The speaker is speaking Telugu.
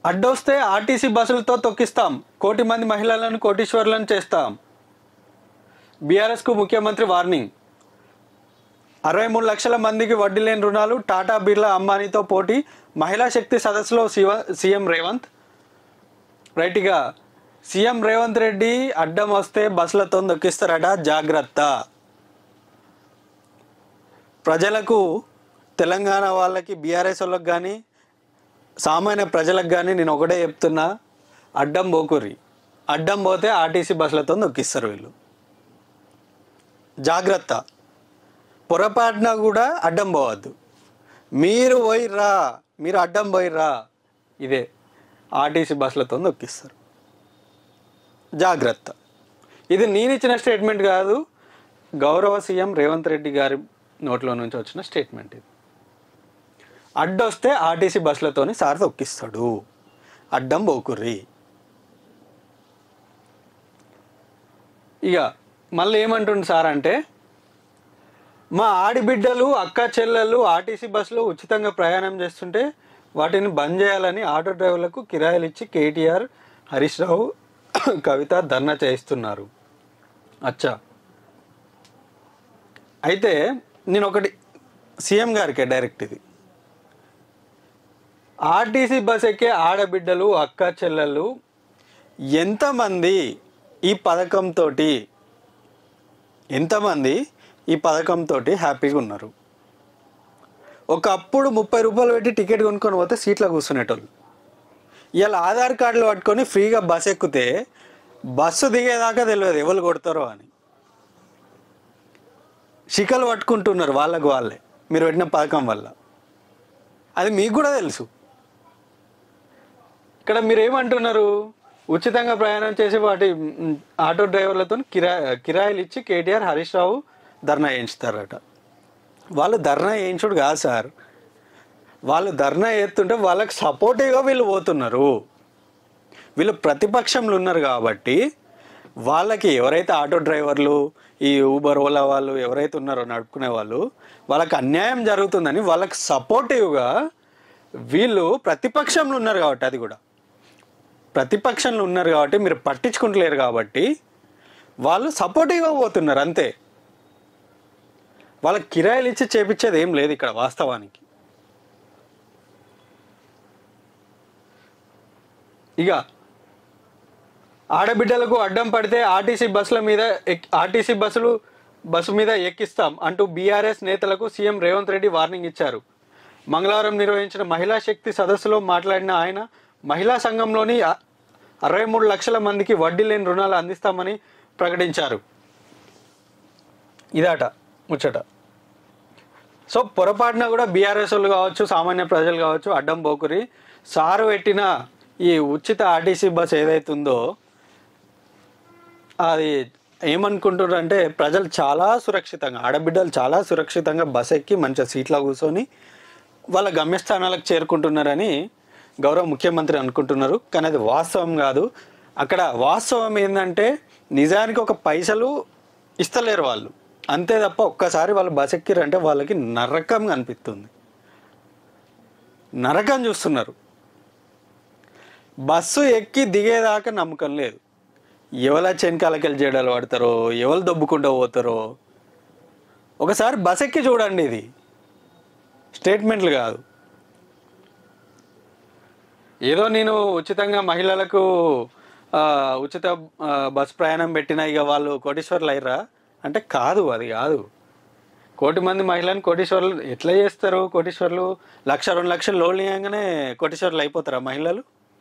అడ్డొస్తే ఆర్టీసీ బస్సులతో తొక్కిస్తాం, కోటి మంది మహిళలను కోటీశ్వరులను చేస్తాం. బీఆర్ఎస్కు ముఖ్యమంత్రి వార్నింగ్. 63 లక్షల మందికి వడ్డీ లేని రుణాలు, టాటా బిర్లా అంబానీతో పోటీ, మహిళా శక్తి సదస్సులో సీఎం రేవంత్. రైట్గా సీఎం రేవంత్ రెడ్డి అడ్డం వస్తే బస్సులతో నొక్కిస్తారట, జాగ్రత్త. ప్రజలకు, తెలంగాణ వాళ్ళకి, బీఆర్ఎస్ వాళ్ళకి కానీ సామాన్య ప్రజలకు కానీ నేను ఒకటే చెప్తున్నా, అడ్డం పోకుర్రి. అడ్డం పోతే ఆర్టీసీ బస్సులతో నొక్కిస్తారు వీళ్ళు, జాగ్రత్త. పొరపాటున కూడా అడ్డం పోవద్దు. మీరు పోయిర్రా, మీరు అడ్డం పోయిర్రా, ఇదే ఆర్టీసీ బస్సులతో నొక్కిస్తారు, జాగ్రత్త. ఇది నేను ఇచ్చిన స్టేట్మెంట్ కాదు, గౌరవ సీఎం రేవంత్ రెడ్డి గారి నోట్లో నుంచి వచ్చిన స్టేట్మెంట్ ఇది. అడ్డొస్తే ఆర్టీసీ బస్సులతోని సార్ తొక్కిస్తాడు, అడ్డం పోకుర్రి. ఇక మళ్ళీ ఏమంటుండు సార్ అంటే, మా ఆడిబిడ్డలు, అక్క చెల్లెళ్ళు ఆర్టీసీ బస్సులో ఉచితంగా ప్రయాణం చేస్తుంటే వాటిని బంద్ చేయాలని ఆటో డ్రైవర్లకు కిరాయిలు ఇచ్చి కేటీఆర్, హరీష్ రావు, కవిత ధర్నా చేయిస్తున్నారు. అచ్చా, అయితే నేను ఒకటి సీఎం గారికి డైరెక్ట్, ఇది ఆర్టీసీ బస్ ఎక్కే ఆడబిడ్డలు, అక్క చెల్లెళ్ళు ఎంతమంది ఈ పథకంతో హ్యాపీగా ఉన్నారు? ఒకప్పుడు 30 రూపాయలు పెట్టి టికెట్ కొనుక్కొని పోతే సీట్లో కూర్చునేటోళ్ళు. ఇలా ఆధార్ కార్డులు పట్టుకొని ఫ్రీగా బస్ ఎక్కితే బస్సు దిగేదాకా తెలియదు ఎవరు కొడతారో అని. శిఖలు పట్టుకుంటున్నారు వాళ్ళకు వాళ్ళే, మీరు పెట్టిన పథకం వల్ల. అది మీకు కూడా తెలుసు. ఇక్కడ మీరు ఏమంటున్నారు, ఉచితంగా ప్రయాణం చేసి వాటి ఆటో డ్రైవర్లతో కిరాయిలు ఇచ్చి కేటీఆర్, హరీష్ రావు ధర్నా చేయించుతారట. వాళ్ళు ధర్నా చేయించుడు కాదు సార్, వాళ్ళు ధర్నా చేస్తుంటే వాళ్ళకి సపోర్టివ్గా వీళ్ళు పోతున్నారు. వీళ్ళు ప్రతిపక్షంలో ఉన్నారు కాబట్టి వాళ్ళకి ఎవరైతే ఆటో డ్రైవర్లు, ఈ ఊబర్, ఓలా వాళ్ళు ఎవరైతే ఉన్నారో నడుపుకునే వాళ్ళు, వాళ్ళకి అన్యాయం జరుగుతుందని వాళ్ళకి సపోర్టివ్గా వీళ్ళు ప్రతిపక్షంలో ఉన్నారు కాబట్టి, అది కూడా ప్రతిపక్షంలో ఉన్నారు కాబట్టి మీరు పట్టించుకుంటలేరు కాబట్టి వాళ్ళు సపోర్టివ్గా పోతున్నారు అంతే. వాళ్ళకి కిరాయిలు ఇచ్చి చేపించేది ఏం లేదు ఇక్కడ వాస్తవానికి. ఇక ఆడబిడ్డలకు అడ్డం పడితే బస్సు మీద ఎక్కిస్తాం అంటూ బీఆర్ఎస్ నేతలకు సీఎం రేవంత్ రెడ్డి వార్నింగ్ ఇచ్చారు. మంగళవారం నిర్వహించిన మహిళా శక్తి సదస్సులో మాట్లాడిన ఆయన, మహిళా సంఘంలోని 63 లక్షల మందికి వడ్డీ లేని రుణాలు అందిస్తామని ప్రకటించారు. ఇదాట ముచ్చట. సో పొరపాటున కూడా బీఆర్ఎస్ వాళ్ళు కావచ్చు, సామాన్య ప్రజలు కావచ్చు, అడ్డం పోకురి. సారు పెట్టిన ఈ ఉచిత ఆర్టీసీ బస్ ఏదైతుందో అది ఏమనుకుంటున్నారు అంటే, ప్రజలు చాలా సురక్షితంగా, ఆడబిడ్డలు చాలా సురక్షితంగా బస్ ఎక్కి మంచిగా సీట్లో కూర్చొని వాళ్ళ గమ్యస్థానాలకు చేరుకుంటున్నారని గౌరవ ముఖ్యమంత్రి అనుకుంటున్నారు. కానీ అది వాస్తవం కాదు. అక్కడ వాస్తవం ఏంటంటే, నిజానికి ఒక పైసలు ఇస్తలేరు వాళ్ళు, అంతే తప్ప ఒక్కసారి వాళ్ళు బస్ ఎక్కిరంటే వాళ్ళకి నరకంగా అనిపిస్తుంది, నరకం చూస్తున్నారు. బస్సు ఎక్కి దిగేదాకా నమ్మకం లేదు. ఎవరి చెనకాలకెళ్ళి జడలు పడతారో, ఎవరు దొబ్బుకుంటూ పోతారో. ఒకసారి బస్ ఎక్కి చూడండి, ఇది స్టేట్మెంట్లు కాదు. ఏదో నేను ఉచితంగా మహిళలకు ఉచిత బస్ ప్రయాణం పెట్టినా ఇక వాళ్ళు కోటీశ్వర్లు అయ్యారా అంటే కాదు, అది కాదు. కోటి మంది మహిళలను కోటీశ్వర్లు ఎట్లా చేస్తారు? కోటీశ్వర్లు 1,00,000 2 లక్షలు లోన్లు ఇవ్వగానే కోటీశ్వర్లు అయిపోతారా మహిళలు?